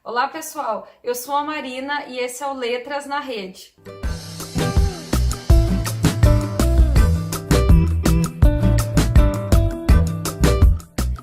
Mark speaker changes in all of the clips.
Speaker 1: Olá pessoal, eu sou a Marina e esse é o Letras na Rede.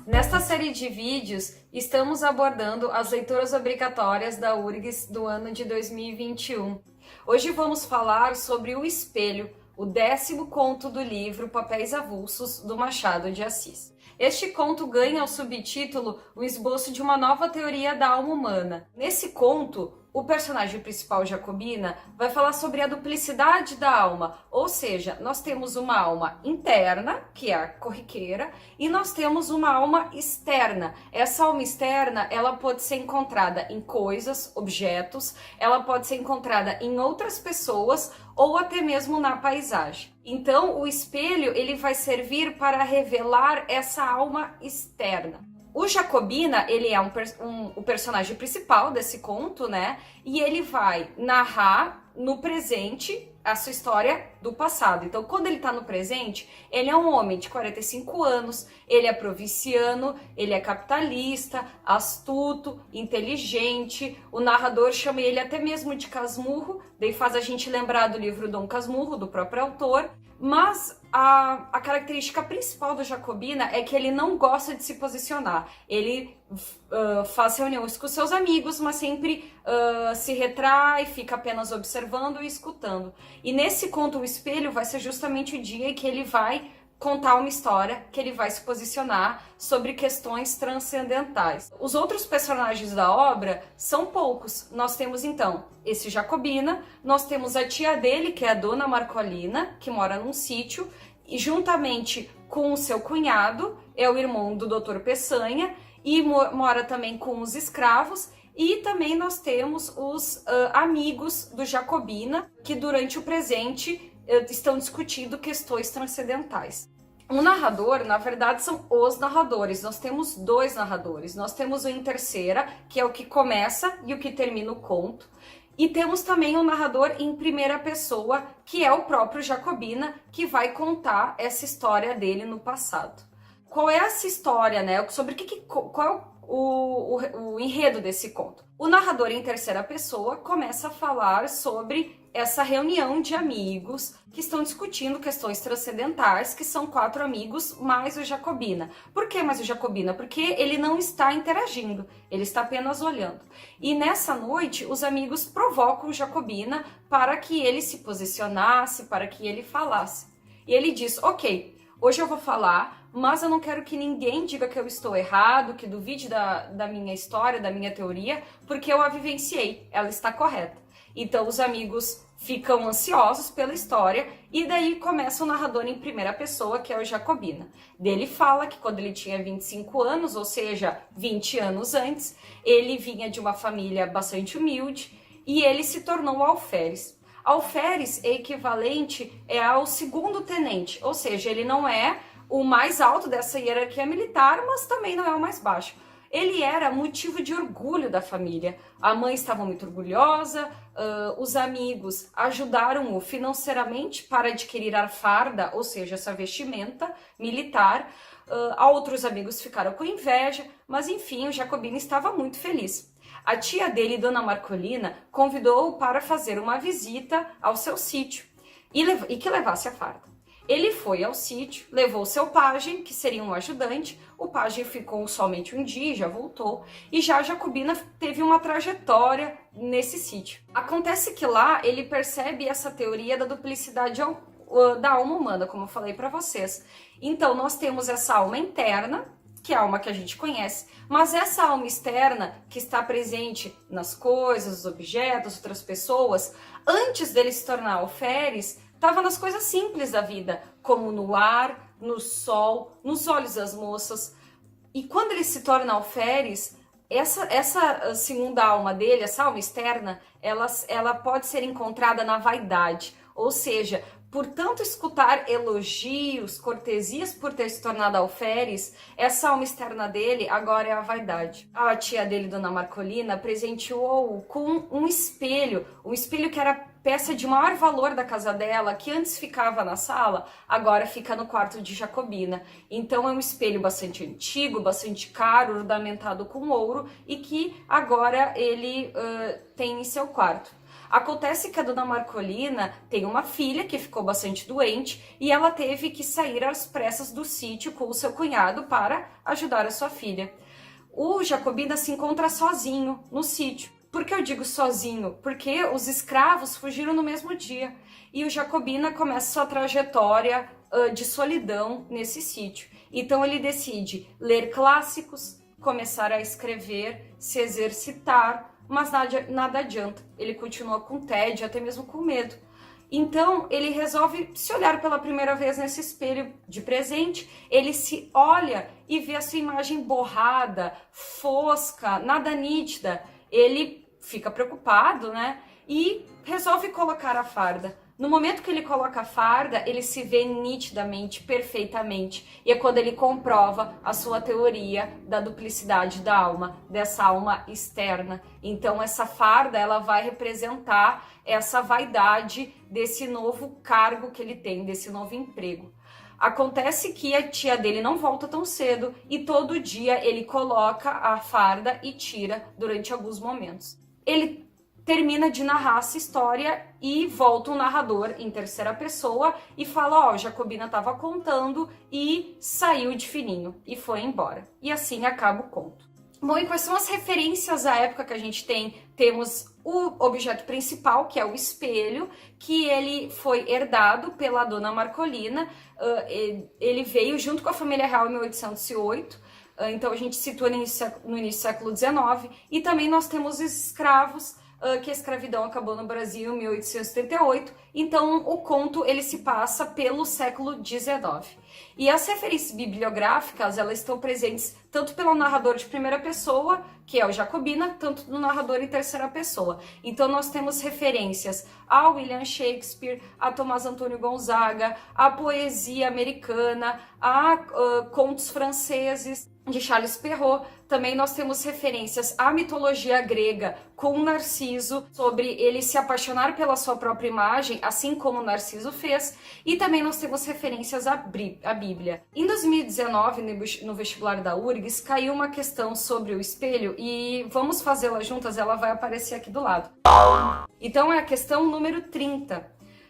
Speaker 1: Nesta série de vídeos, estamos abordando as leituras obrigatórias da URGS do ano de 2021. Hoje vamos falar sobre O Espelho, o 10º conto do livro Papéis Avulsos, do Machado de Assis. Este conto ganha o subtítulo O Esboço de uma Nova Teoria da Alma Humana. Nesse conto, o personagem principal, Jacobina, vai falar sobre a duplicidade da alma, ou seja, nós temos uma alma interna, que é a corriqueira, e nós temos uma alma externa. Essa alma externa, ela pode ser encontrada em coisas, objetos, ela pode ser encontrada em outras pessoas ou até mesmo na paisagem. Então, o espelho, ele vai servir para revelar essa alma externa. O Jacobina, ele é o personagem principal desse conto, né? E ele vai narrar no presente a sua história do passado. Então, quando ele tá no presente, ele é um homem de 45 anos, ele é provinciano, ele é capitalista, astuto, inteligente. O narrador chama ele até mesmo de Casmurro, daí faz a gente lembrar do livro Dom Casmurro, do próprio autor. Mas a característica principal do Jacobina é que ele não gosta de se posicionar. Ele faz reuniões com seus amigos, mas sempre se retrai, fica apenas observando e escutando. E nesse conto, O Espelho, vai ser justamente o dia em que ele vai contar uma história, que ele vai se posicionar sobre questões transcendentais. Os outros personagens da obra são poucos. Nós temos, então, esse Jacobina, nós temos a tia dele, que é a Dona Marcolina, que mora num sítio, e juntamente com o seu cunhado, é o irmão do Dr. Peçanha, e mora também com os escravos, e também nós temos os amigos do Jacobina, que durante o presente estão discutindo questões transcendentais. O narrador, na verdade, são os narradores. Nós temos dois narradores. Nós temos o em terceira, que é o que começa e o que termina o conto. E temos também o narrador em primeira pessoa, que é o próprio Jacobina, que vai contar essa história dele no passado. Qual é essa história, né? Sobre qual é o enredo desse conto? O narrador em terceira pessoa começa a falar sobre essa reunião de amigos que estão discutindo questões transcendentais, que são 4 amigos mais o Jacobina. Por que mais o Jacobina? Porque ele não está interagindo, ele está apenas olhando. E nessa noite, os amigos provocam o Jacobina para que ele se posicionasse, para que ele falasse. E ele diz, ok, hoje eu vou falar, mas eu não quero que ninguém diga que eu estou errado, que duvide da minha história, da minha teoria, porque eu a vivenciei, ela está correta. Então os amigos ficam ansiosos pela história e daí começa o narrador em primeira pessoa, que é o Jacobina. Dele fala que quando ele tinha 25 anos, ou seja, 20 anos antes, ele vinha de uma família bastante humilde e ele se tornou alferes. Alferes é equivalente ao segundo tenente, ou seja, ele não é o mais alto dessa hierarquia militar, mas também não é o mais baixo. Ele era motivo de orgulho da família. A mãe estava muito orgulhosa, os amigos ajudaram-o financeiramente para adquirir a farda, ou seja, essa vestimenta militar. Outros amigos ficaram com inveja, mas enfim, o Jacobina estava muito feliz. A tia dele, Dona Marcolina, convidou-o para fazer uma visita ao seu sítio e que levasse a farda. Ele foi ao sítio, levou seu pajem, que seria um ajudante. O pajem ficou somente um dia e já voltou. E já a Jacobina teve uma trajetória nesse sítio. Acontece que lá ele percebe essa teoria da duplicidade da alma humana, como eu falei para vocês. Então nós temos essa alma interna, que é a alma que a gente conhece, mas essa alma externa, que está presente nas coisas, nos objetos, outras pessoas, antes dele se tornar alferes, estava nas coisas simples da vida, como no ar, no sol, nos olhos das moças. E quando ele se torna alferes, essa segunda alma dele, essa alma externa, ela pode ser encontrada na vaidade. Ou seja, Por tanto escutar elogios, cortesias por ter se tornado alferes, essa alma externa dele agora é a vaidade. A tia dele, Dona Marcolina, presenteou-o com um espelho que era peça de maior valor da casa dela, que antes ficava na sala, agora fica no quarto de Jacobina. Então é um espelho bastante antigo, bastante caro, ornamentado com ouro, e que agora ele tem em seu quarto. Acontece que a Dona Marcolina tem uma filha que ficou bastante doente e ela teve que sair às pressas do sítio com o seu cunhado para ajudar a sua filha. O Jacobina se encontra sozinho no sítio. Por que eu digo sozinho? Porque os escravos fugiram no mesmo dia e o Jacobina começa sua trajetória de solidão nesse sítio. Então ele decide ler clássicos, começar a escrever, se exercitar, mas nada adianta. Ele continua com tédio, até mesmo com medo. Então ele resolve se olhar pela primeira vez nesse espelho de presente. Ele se olha e vê a sua imagem borrada, fosca, nada nítida. Ele fica preocupado, né? E resolve colocar a farda. No momento que ele coloca a farda, ele se vê nitidamente, perfeitamente. E é quando ele comprova a sua teoria da duplicidade da alma, dessa alma externa. Então essa farda, ela vai representar essa vaidade desse novo cargo que ele tem, desse novo emprego. Acontece que a tia dele não volta tão cedo e todo dia ele coloca a farda e tira durante alguns momentos. Ele termina de narrar essa história e volta um narrador em terceira pessoa e fala, ó, Jacobina estava contando e saiu de fininho e foi embora. E assim acaba o conto. Bom, e quais são as referências à época que a gente tem? Temos o objeto principal, que é o espelho, que ele foi herdado pela Dona Marcolina. Ele veio junto com a família real em 1808. Então a gente situa no início do século XIX. E também nós temos os escravos, que a escravidão acabou no Brasil em 1878, então o conto ele se passa pelo século XIX. E as referências bibliográficas, elas estão presentes tanto pelo narrador de primeira pessoa, que é o Jacobina, tanto do narrador em terceira pessoa. Então nós temos referências a William Shakespeare, a Tomás Antônio Gonzaga, a poesia americana, a contos franceses de Charles Perrault. Também nós temos referências à mitologia grega com Narciso, sobre ele se apaixonar pela sua própria imagem, assim como Narciso fez. E também nós temos referências à Bíblia. Em 2019, no vestibular da URGS, caiu uma questão sobre o espelho e vamos fazê-la juntas, ela vai aparecer aqui do lado. Então é a questão número 30.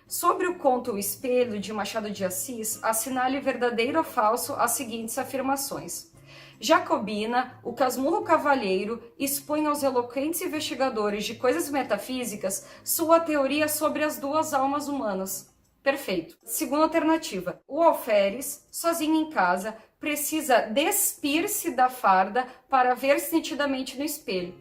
Speaker 1: Sobre o conto O Espelho, de Machado de Assis, assinale verdadeiro ou falso as seguintes afirmações. Jacobina, o casmurro cavalheiro, expõe aos eloquentes investigadores de coisas metafísicas sua teoria sobre as duas almas humanas. Perfeito. Segunda alternativa. O alferes, sozinho em casa, precisa despir-se da farda para ver-se nitidamente no espelho.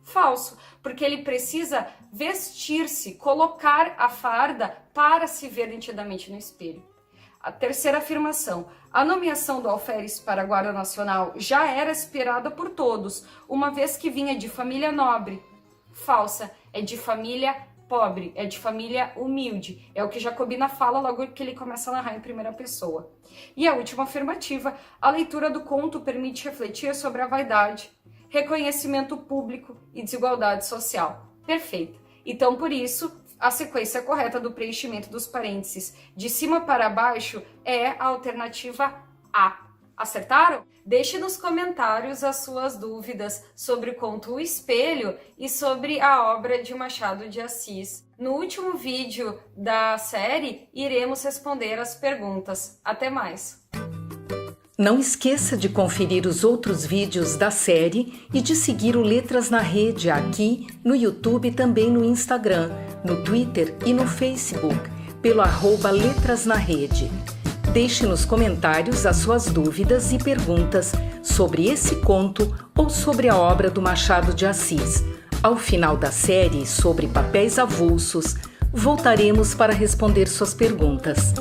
Speaker 1: Falso, porque ele precisa vestir-se, colocar a farda para se ver nitidamente no espelho. A terceira afirmação. A nomeação do alferes para a Guarda Nacional já era esperada por todos, uma vez que vinha de família nobre. Falsa, é de família pobre, é de família humilde. É o que Jacobina fala logo que ele começa a narrar em primeira pessoa. E a última afirmativa. A leitura do conto permite refletir sobre a vaidade, reconhecimento público e desigualdade social. Perfeito. Então, por isso, a sequência correta do preenchimento dos parênteses de cima para baixo é a alternativa A. Acertaram? Deixe nos comentários as suas dúvidas sobre o conto O Espelho e sobre a obra de Machado de Assis. No último vídeo da série, iremos responder as perguntas. Até mais!
Speaker 2: Não esqueça de conferir os outros vídeos da série e de seguir o Letras na Rede aqui no YouTube e também no Instagram, no Twitter e no Facebook, pelo @Letras na Rede. Deixe nos comentários as suas dúvidas e perguntas sobre esse conto ou sobre a obra do Machado de Assis. Ao final da série sobre papéis avulsos, voltaremos para responder suas perguntas.